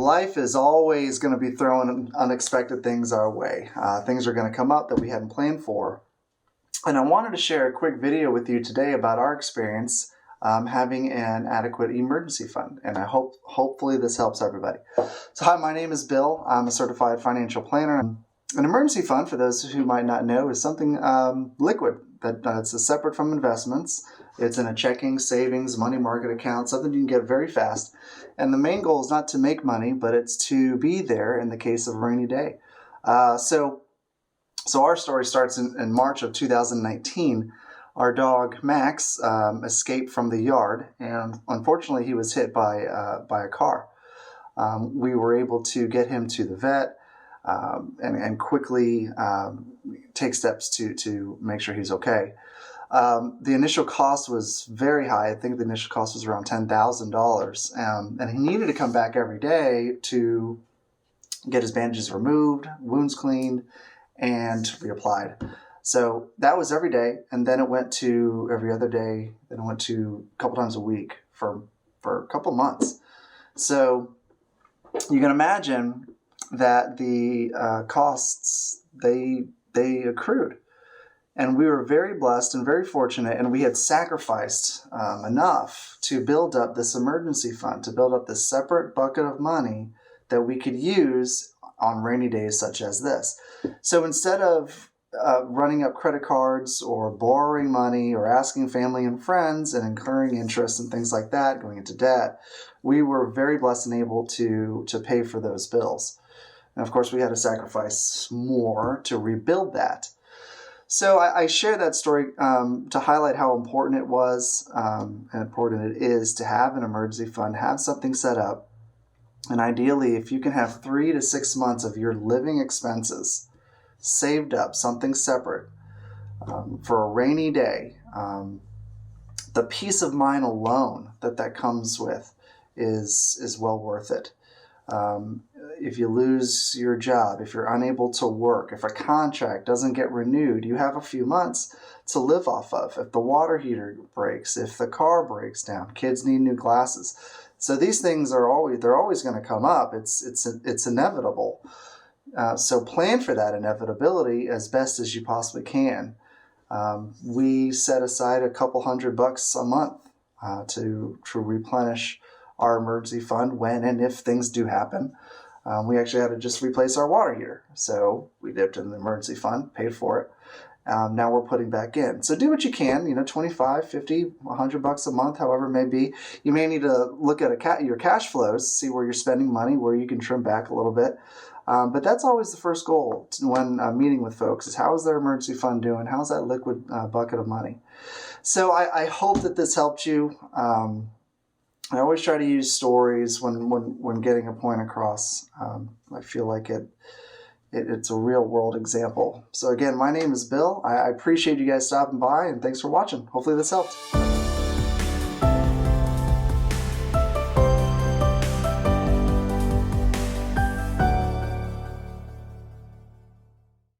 life is always going to be throwing unexpected things our way. Things are going to come up that we hadn't planned for. And I wanted to share a quick video with you today about our experience having an adequate emergency fund. And I hopefully this helps everybody. So hi, my name is Bill. I'm a certified financial planner. An emergency fund, for those who might not know, is something liquid that's separate from investments. It's in a checking, savings, money market account, something you can get very fast. And the main goal is not to make money, but it's to be there in the case of a rainy day. So our story starts in March of 2019. Our dog, Max, escaped from the yard, and unfortunately he was hit by a car. We were able to get him to the vet and quickly take steps to make sure he's okay. The initial cost was very high. I think the initial cost was around $10,000. And he needed to come back every day to get his bandages removed, wounds cleaned, and reapplied. So that was every day. And then it went to every other day. Then it went to a couple times a week for a couple months. So you can imagine that the costs, they accrued. And we were very blessed and very fortunate, and we had sacrificed enough to build up this emergency fund, to build up this separate bucket of money that we could use on rainy days such as this. So instead of running up credit cards or borrowing money or asking family and friends and incurring interest and things like that, going into debt, we were very blessed and able to pay for those bills. And of course, we had to sacrifice more to rebuild that. So I share that story to highlight how important it was and important it is to have an emergency fund, have something set up. And ideally, if you can have 3 to 6 months of your living expenses saved up, something separate for a rainy day, the peace of mind alone that comes with is well worth it. If you lose your job, if you're unable to work, if a contract doesn't get renewed, you have a few months to live off of. If the water heater breaks, if the car breaks down, kids need new glasses. So these things they're always going to come up. It's inevitable. So plan for that inevitability as best as you possibly can. We set aside a couple $100 a month to replenish our emergency fund when and if things do happen. We actually had to just replace our water heater. So we dipped in the emergency fund, paid for it. Now we're putting back in. So do what you can, $25, $50, $100 a month, however it may be. You may need to look at your cash flows, see where you're spending money, where you can trim back a little bit. But that's always the first goal when meeting with folks is how is their emergency fund doing? How's that liquid bucket of money? So I hope that this helped you. I always try to use stories when getting a point across. I feel like it's a real world example. So again, my name is Bill. I appreciate you guys stopping by, and thanks for watching. Hopefully this helped.